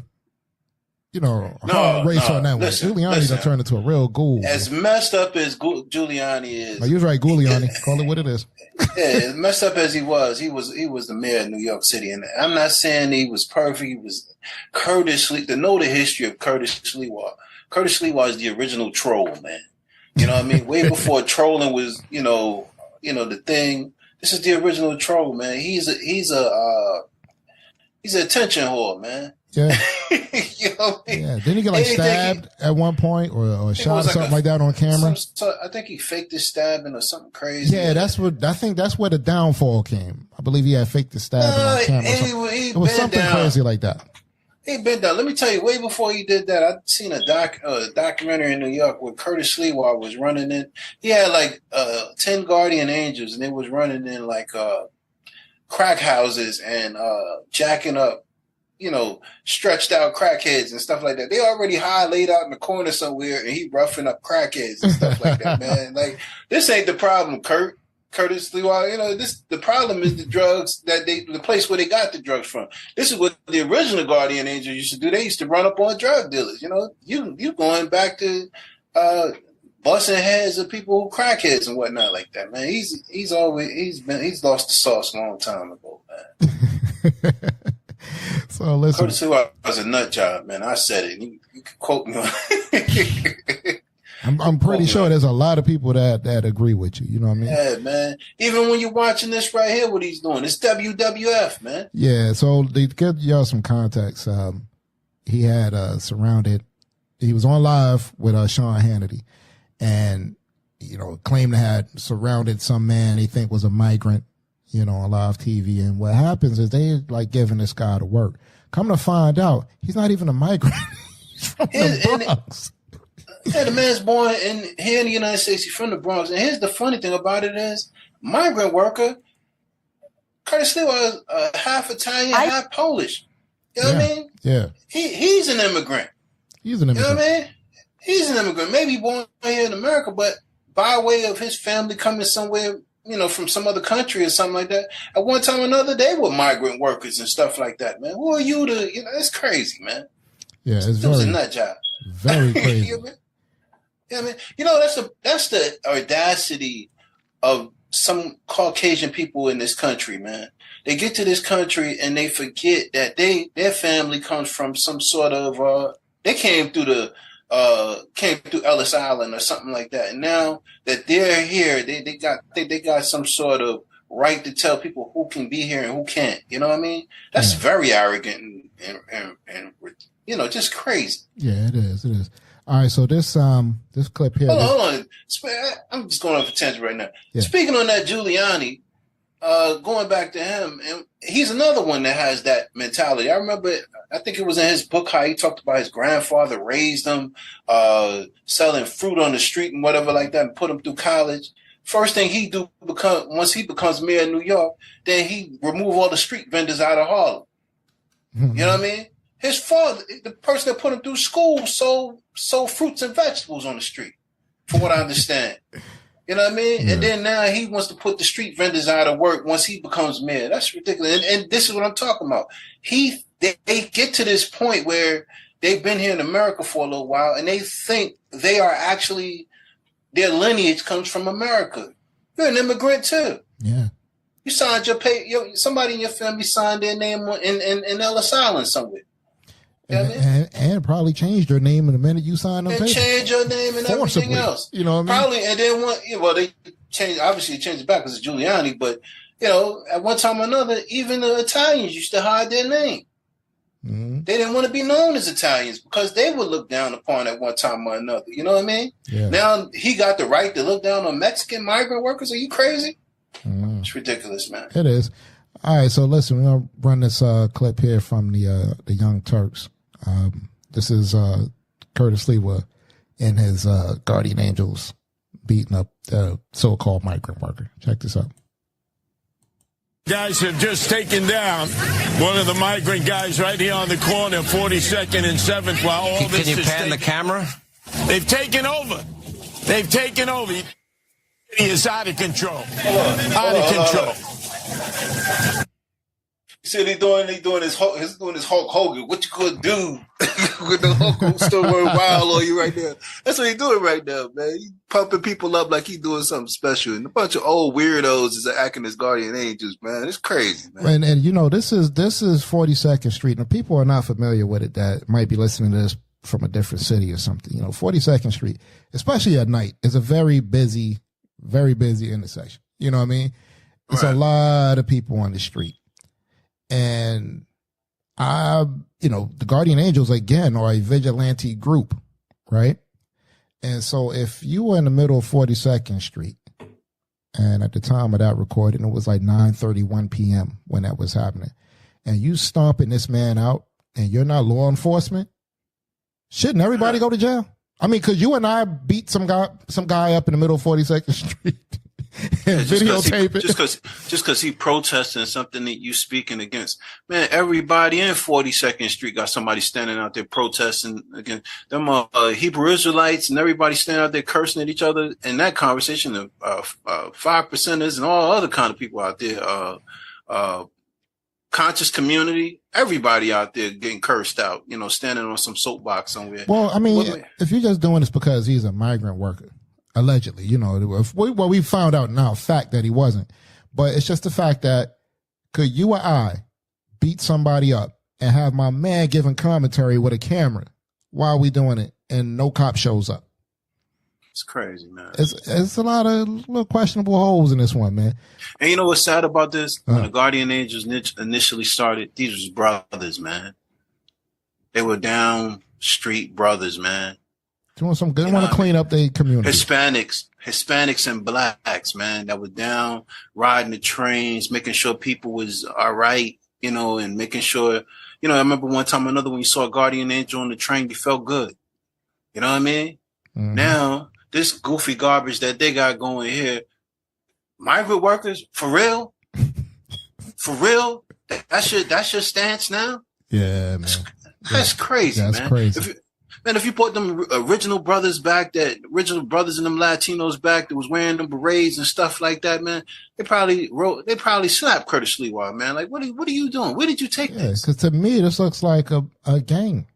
hard race on that one. Giuliani done turned into a real ghoul. As messed up as Giuliani is. No, you're right, Giuliani. Call it what it is. Yeah, as messed up as he was the mayor of New York City. And I'm not saying he was perfect. He was Curtis Sliwa. To know the history of Curtis Sliwa. Curtis Sliwa is the original troll, man. You know what I mean? Way before trolling was, the thing. This is the original troll, man. He's an attention whore, man. Yeah. You know what I mean? Yeah. Didn't he get stabbed at one point or shot or something like that on camera? I think he faked his stabbing or something crazy. Yeah, I think that's where the downfall came. I believe he had faked the stabbing on camera. It was something crazy like that. He been down. Let me tell you, way before he did that, I'd seen a documentary in New York where Curtis Sliwa was running in. He had 10 Guardian Angels, and they was running in crack houses and jacking up, stretched out crackheads and stuff like that. They already high, laid out in the corner somewhere, and he roughing up crackheads and stuff like that, man. This ain't the problem, Curtis Sliwa. The problem is the drugs the place where they got the drugs from. This is what the original Guardian Angel used to do. They used to run up on drug dealers. You going back to busting heads of people who crackheads and whatnot like that, man. He's lost the sauce a long time ago, man. So listen, Curtis Sliwa was a nut job, man. I said it. You can quote me on it. I'm pretty sure there's a lot of people that agree with you. You know what I mean? Yeah, man. Even when you're watching this right here, what he's doing, it's WWF, man. Yeah. So to give y'all some context, he had surrounded. He was on live with Sean Hannity, and claimed to have surrounded some man he think was a migrant, on live TV. And what happens is they like giving this guy to work. Come to find out, he's not even a migrant. He's from the Bronx. Yeah, the man's born here in the United States. He's from the Bronx. And here's the funny thing about it is, migrant worker, Curtis Sliwa is half Italian, half Polish. You know what I mean? Yeah. He's an immigrant. He's an immigrant. You know what I mean? He's an immigrant. Maybe born here in America, but by way of his family coming somewhere, from some other country or something like that. At one time or another, they were migrant workers and stuff like that, man. Who are you to, it's crazy, man. Yeah, it was a nut job. Very crazy. You know what I mean? That's the audacity of some Caucasian people in this country, man. They get to this country and they forget that their family comes from some sort of they came through Ellis Island or something like that. And now that they're here, they got some sort of right to tell people who can be here and who can't. You know what I mean? That's very arrogant and just crazy. Yeah, it is. It is. All right, so this clip here. Hold on. I'm just going off a tangent right now. Yeah. Speaking on that Giuliani, going back to him, and he's another one that has that mentality. I remember, I think it was in his book how he talked about his grandfather raised him, selling fruit on the street and whatever like that, and put him through college. First thing he do once he becomes mayor of New York, then he remove all the street vendors out of Harlem. Mm-hmm. You know what I mean? His father, the person that put him through school, sold fruits and vegetables on the street, from what I understand. You know what I mean? Yeah. And then now he wants to put the street vendors out of work once he becomes mayor. That's ridiculous. And this is what I'm talking about. They get to this point where they've been here in America for a little while, and they think they are actually, their lineage comes from America. You're an immigrant too. Yeah. You signed somebody in your family signed their name in Ellis Island somewhere. You know what I mean? And probably changed your name in the minute you signed them. And change your name and everything else. You know what I mean? Probably, and then they changed it back because it's Giuliani, but, at one time or another, even the Italians used to hide their name. Mm-hmm. They didn't want to be known as Italians because they were looked down upon at one time or another. You know what I mean? Yeah. Now he got the right to look down on Mexican migrant workers. Are you crazy? Mm-hmm. It's ridiculous, man. It is. All right, so listen, we're going to run this clip here from the Young Turks. This is Curtis Sliwa and his guardian angels beating up the so-called migrant worker. Check this out. Guys have just taken down one of the migrant guys right here on the corner, 42nd and 7th. While all this Can you pan the camera? They've taken over. They've taken over. He is out of control. Out of control. See, he's doing his Hulk Hogan. What you could do with the Hulk still going wild on you right there? That's what he's doing right now, man. He pumping people up like he's doing something special, and a bunch of old weirdos is acting as guardian angels, man. It's crazy, man. And this is 42nd Street, and people are not familiar with it that might be listening to this from a different city or something. 42nd Street, especially at night, is a very busy intersection. You know what I mean? It's a lot of people on the street. And the Guardian Angels, again, are a vigilante group, right? And so if you were in the middle of 42nd Street, and at the time of that recording, it was like 9:31 p.m. when that was happening, and you stomping this man out, and you're not law enforcement, shouldn't everybody go to jail? I mean, because you and I beat some guy up in the middle of 42nd Street. Videotape it. Just because he protesting something that you speaking against. Man, everybody in 42nd Street got somebody standing out there protesting against them Hebrew Israelites, and everybody standing out there cursing at each other. And that conversation of 5%ers and all other kind of people out there, conscious community, everybody out there getting cursed out, standing on some soapbox somewhere. Well, I mean, if you're just doing this because he's a migrant worker, allegedly, you know, we found out now, fact that he wasn't, but it's just the fact that could you or I beat somebody up and have my man giving commentary with a camera while we doing it and no cop shows up? It's crazy, man. It's a lot of little questionable holes in this one, man. And you know what's sad about this? When the Guardian Angels initially started, these was brothers, man. They were down street brothers, man. Doing some good. They want to clean up their community. Hispanics and blacks, man, that were down riding the trains, making sure people was all right, you know, and making sure, you know, I remember one time or another when you saw a Guardian Angel on the train, you felt good. You know what I mean? Mm-hmm. Now, this goofy garbage that they got going here, migrant workers, for real? For real? That's your stance now? Yeah, man. That's crazy, man. That's crazy. If you put them original brothers in them Latinos back that was wearing them berets and stuff like that, man, they probably slapped Curtis Sliwa, man. Like, what are you doing? Where did you take this? Because to me, this looks like a gang.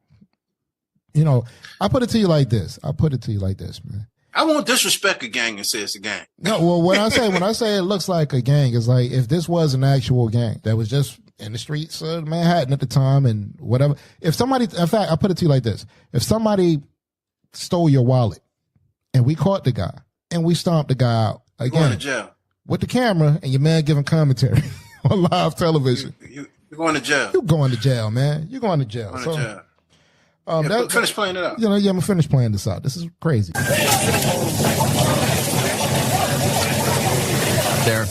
You know, I put it to you like this, man. I won't disrespect a gang and say it's a gang. No, well, when I say it looks like a gang, it's like if this was an actual gang that was just in the streets of Manhattan at the time and whatever. If somebody, in fact, I put it to you like this. If somebody stole your wallet and we caught the guy and we stomped the guy out again, going to jail with the camera and your man giving commentary on live television. You're going to jail. You're going to jail, man. You're going to jail. Finish playing it out. You know, I'm gonna finish playing this out. This is crazy. There.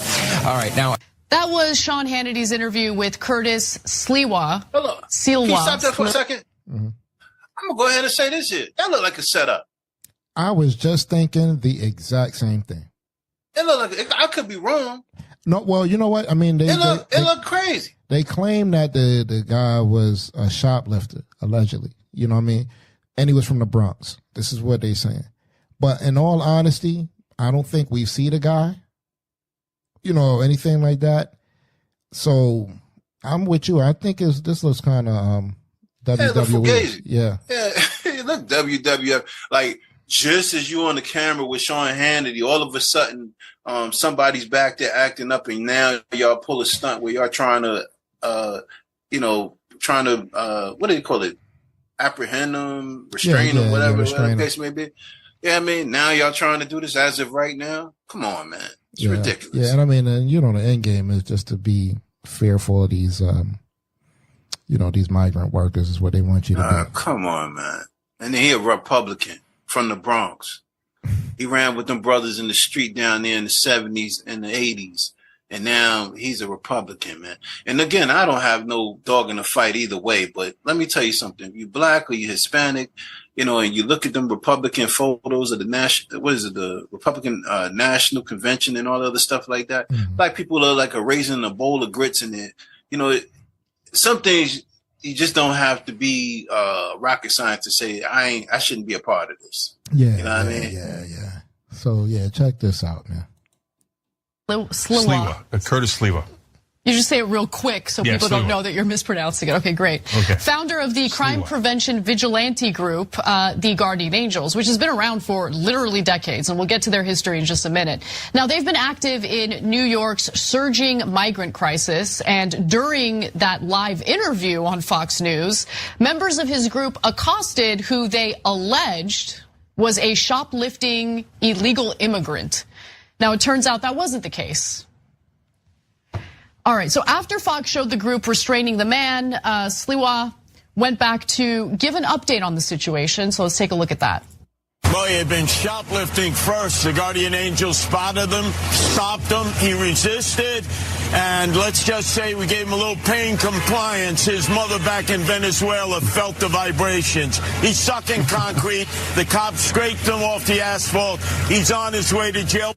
All right, now. That was Sean Hannity's interview with Curtis Sliwa. Hello. Can you stop there for a second? Mm-hmm. I'm going to go ahead and say this here. That looked like a setup. I was just thinking the exact same thing. It looked like, I could be wrong. No, well, you know what? I mean, it looked crazy. They claim that the guy was a shoplifter, allegedly. You know what I mean? And he was from the Bronx. This is what they're saying. But in all honesty, I don't think we see the guy. You know, anything like that. So I'm with you. I think this looks kind of WWE. Yeah. It look WWF. Like just as you on the camera with Sean Hannity, all of a sudden, somebody's back there acting up, and now y'all pull a stunt where y'all trying to, what do you call it? Apprehend them, restrain them, whatever the case may be. Yeah, I mean, now y'all trying to do this as of right now. Come on, man. It's ridiculous. Yeah, and I mean, and you know, the end game is just to be fearful of these, these migrant workers is what they want you to do. Come on, man. And then he a Republican from the Bronx. He ran with them brothers in the street down there in the 70s and the 80s. And now he's a Republican, man. And again, I don't have no dog in the fight either way, but let me tell you something. If you black or you Hispanic, you know, and you look at them Republican photos of the Republican National Convention and all the other stuff like that. Mm-hmm. Black people are like raising a bowl of grits in it. You know, some things you just don't have to be rocket science to say I shouldn't be a part of this. Yeah, you know what I mean? Yeah. So check this out, man. Sliwa. Curtis Sliwa. You just say it real quick so people don't know that you're mispronouncing it. Okay, great. Okay. Founder of the crime prevention vigilante group, the Guardian Angels, which has been around for literally decades, and we'll get to their history in just a minute. Now, they've been active in New York's surging migrant crisis, and during that live interview on Fox News, members of his group accosted who they alleged was a shoplifting illegal immigrant. Now, it turns out that wasn't the case. All right, so after Fox showed the group restraining the man, Sliwa went back to give an update on the situation. So let's take a look at that. Well, he had been shoplifting first. The Guardian Angels spotted him, stopped him. He resisted. And let's just say we gave him a little pain compliance. His mother back in Venezuela felt the vibrations. He's sucking concrete. The cops scraped him off the asphalt. He's on his way to jail.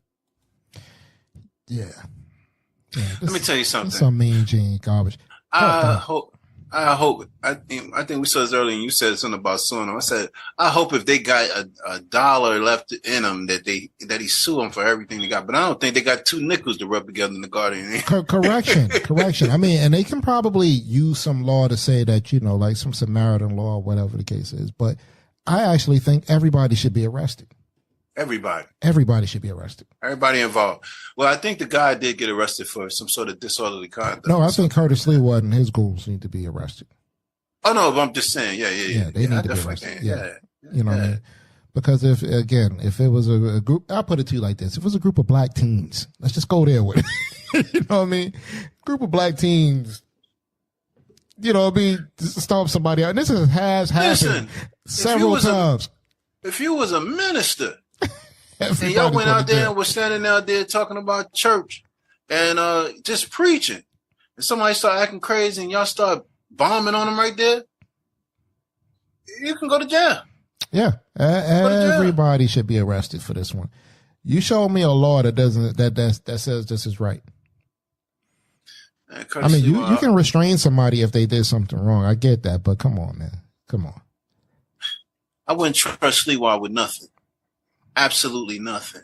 Yeah. Let me tell you something. Some mean gene garbage. I think we saw this earlier and you said something about suing him. I said, I hope if they got a dollar left in them that he sue them for everything they got. But I don't think they got two nickels to rub together in the Guardian. Correction. I mean, and they can probably use some law to say that, you know, like some Samaritan law or whatever the case is. But I actually think everybody should be arrested. Everybody should be arrested. Everybody involved. Well, I think the guy did get arrested for some sort of disorderly conduct. No, I think Curtis Sliwa and his ghouls need to be arrested. Oh no, but I'm just saying, yeah. They need to be arrested. Yeah. You know what I mean? Because if it was a group, I'll put it to you like this: if it was a group of black teens, let's just go there with it. You know what I mean? Group of black teens. You know what I mean? Just stomp somebody out. And this has happened several times. If you was a minister. And y'all went out there and was standing out there talking about church and just preaching, and somebody start acting crazy and y'all start bombing on them right there, you can go to jail. Yeah, everybody should be arrested for this one. You show me a law that says this is right. I mean, you can restrain somebody if they did something wrong. I get that, but come on, man, come on. I wouldn't trust Sliwa with nothing. Absolutely nothing.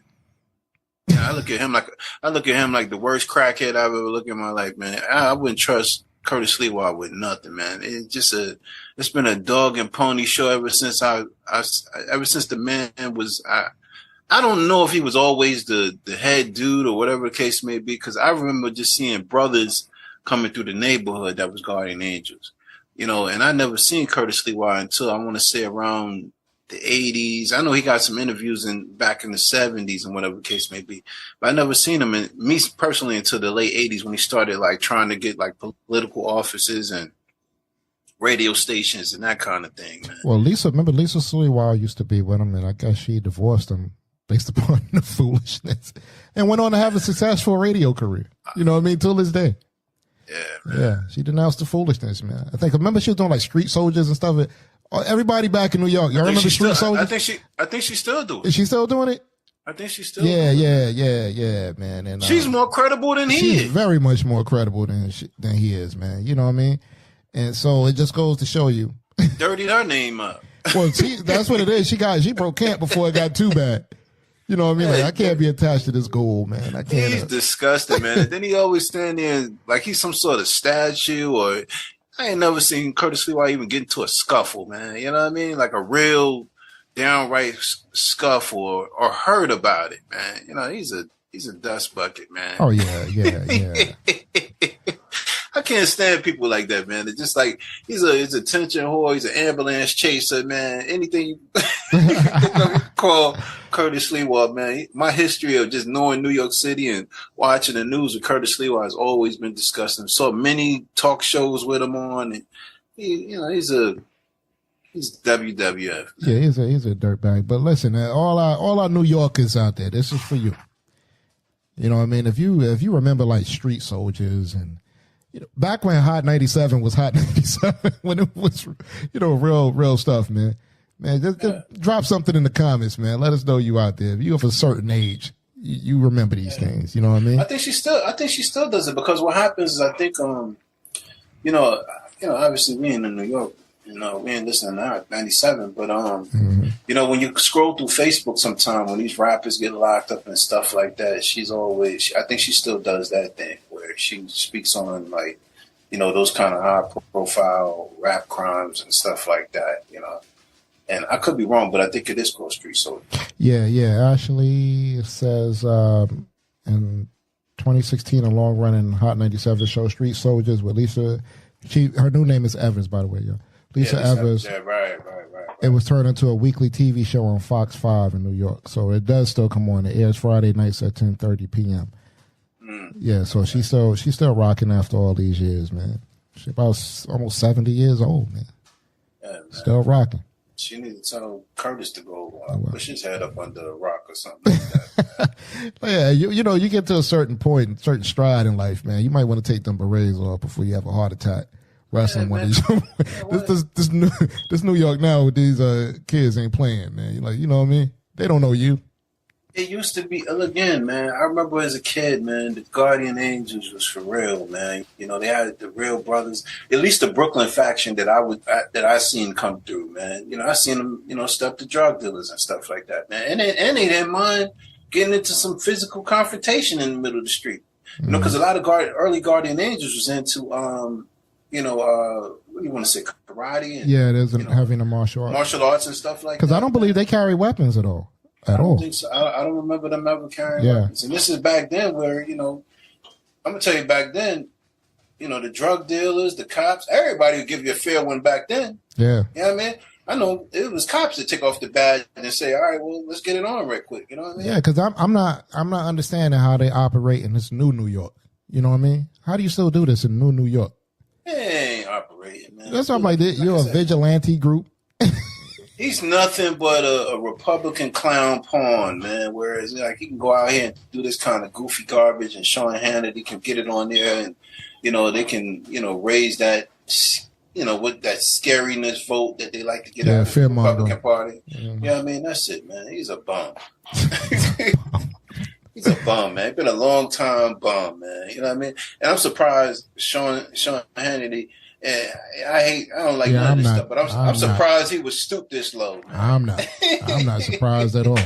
Yeah, I look at him like the worst crackhead I've ever looked in my life, man. I wouldn't trust Curtis Sliwa with nothing, man. It's been a dog and pony show ever since the man was. I don't know if he was always the head dude or whatever the case may be, because I remember just seeing brothers coming through the neighborhood that was guardian angels, you know. And I never seen Curtis Sliwa until I want to say around the 80s. I know he got some interviews back in the 70s and whatever the case may be, but I never seen him, me personally, until the late 80s when he started like trying to get like political offices and radio stations and that kind of thing, man. Well, remember Lisa Sliwa used to be with him, and I guess she divorced him based upon the foolishness and went on to have a successful radio career. You know what I mean? Till this day. Yeah, man. Yeah, she denounced the foolishness, man. Remember she was doing like Street Soldiers and stuff. Everybody back in New York, y'all remember Street Soldiers? I think she's still doing it. Is she still doing it? I think she's still doing it. Yeah, man. And she's more credible than he is. She's very much more credible than he is, man. You know what I mean? And so it just goes to show you. Dirtied her name up. Well, that's what it is. She broke camp before it got too bad. You know what I mean? Like, I can't be attached to this goal, man. I can't. He's disgusting, man. And then he always stand there like he's some sort of statue, or I ain't never seen Curtis Sliwa even get into a scuffle, man. You know what I mean? Like a real downright scuffle or heard about it, man. You know, he's a dust bucket, man. Oh yeah. I can't stand people like that, man. It's just like he's a attention whore. He's an ambulance chaser, man. Anything you call Curtis Sliwa, man. My history of just knowing New York City and watching the news with Curtis Sliwa has always been disgusting. So many talk shows with him on, and he's WWF. Man. Yeah, he's a dirtbag. But listen, all our New Yorkers out there, this is for you. You know what I mean? If you remember like Street Soldiers and back when Hot 97 was Hot 97, when it was, real stuff, man. Man, just drop something in the comments, man. Let us know you out there. If you of a certain age, you remember these things. You know what I mean? I think she still does it, because what happens is I think, obviously we in New York, we ain't listening to 97, but when you scroll through Facebook sometime when these rappers get locked up and stuff like that, I think she still does that thing where she speaks on like, those kind of high profile rap crimes and stuff like that, And I could be wrong, but I think it is called Street Soldier. Yeah. Actually, it says in 2016, a long-running Hot 97 show, Street Soldiers, with Lisa. Her new name is Evers, by the way, yo. Lisa Evers. Yeah, right. It was turned into a weekly TV show on Fox 5 in New York. So it does still come on. It airs Friday nights at 10:30 p.m. Yeah, so she's still rocking after all these years, man. She's about almost 70 years old, man. Yeah, man. Still rocking. She need to tell Curtis to go push his head up under a rock or something like that. Yeah, you get to a certain point, certain stride in life, man. You might want to take them berets off before you have a heart attack. Wrestling one of these. This New York now with these kids ain't playing, man. You're like, you know what I mean? They don't know you. It used to be, again, man, I remember as a kid, man, the Guardian Angels was for real, man. They had the real brothers, at least the Brooklyn faction that I seen come through, man. I seen them, step to drug dealers and stuff like that, man. And they didn't mind getting into some physical confrontation in the middle of the street. Because a lot of early Guardian Angels was into, what do you want to say, karate? And, there's having a martial arts. Martial arts and stuff like that. Because I don't believe they carry weapons at all. at all. Think so. I don't remember them ever carrying weapons. And this is back then where, I'm going to tell you back then, the drug dealers, the cops, everybody would give you a fair one back then. Yeah. You know what I mean? I know it was cops that take off the badge and say, all right, well, let's get it on right quick. You know what I mean? Yeah, because I'm not understanding how they operate in this New York. You know what I mean? How do you still do this in New York? It ain't operating, man. That's what I'm like. You're a vigilante group. He's nothing but a Republican clown pawn, man. Whereas like he can go out here and do this kind of goofy garbage, and Sean Hannity can get it on there, and they can raise that with that scariness vote that they like to get out of the Republican Party. Mm-hmm. You know what I mean? That's it, man. He's a bum. He's a bum, man. Been a long time bum, man. You know what I mean? And I'm surprised Sean Hannity. I don't like none of this stuff, but I'm surprised he was stooped this low. Man. I'm not surprised at all.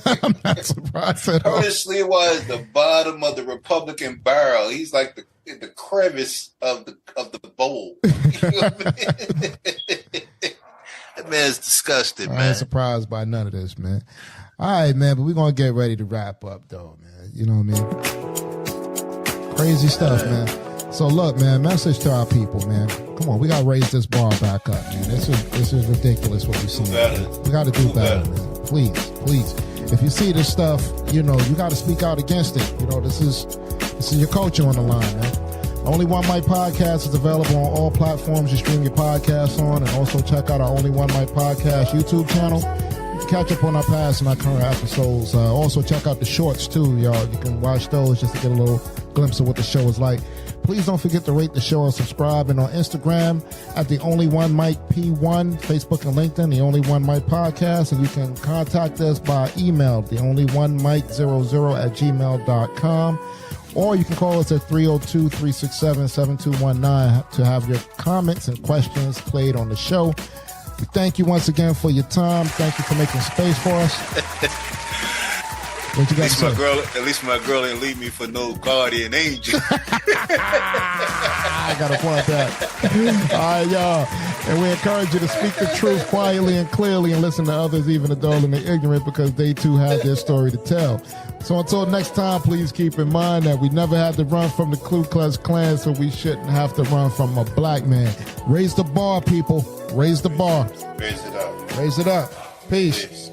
I'm not surprised at all. Curtis Sliwa is the bottom of the Republican barrel. He's like the crevice of the bowl. You know what I mean? That man's disgusting, man. I ain't surprised by none of this, man. All right, man, but we're gonna get ready to wrap up, though, man. You know what I mean? Crazy stuff, man. So look, man, message to our people, man. Come on, we gotta raise this bar back up, man. This is ridiculous what we see. We gotta do better, man. Please. If you see this stuff, you gotta speak out against it. This is your culture on the line, man. Only One Mic Podcast is available on all platforms you stream your podcasts on, and also check out our Only One Mic Podcast YouTube channel. You can catch up on our past and our current episodes. Also check out the shorts too, y'all. You can watch those just to get a little glimpse of what the show is like. Please don't forget to rate the show and subscribe. And on Instagram at The Only One Mic P1, Facebook and LinkedIn, The Only One Mic Podcast. And you can contact us by email, theonlyonemic00@gmail.com. Or you can call us at 302-367-7219 to have your comments and questions played on the show. We thank you once again for your time. Thank you for making space for us. What you got to say? At least my girl didn't leave me for no guardian angel. I got to point that. All right, y'all. And we encourage you to speak the truth quietly and clearly and listen to others, even adult and the ignorant, because they too have their story to tell. So until next time, please keep in mind that we never had to run from the Ku Klux Klan, so we shouldn't have to run from a black man. Raise the bar, people. Raise the bar. Raise it up. Raise it up. Peace.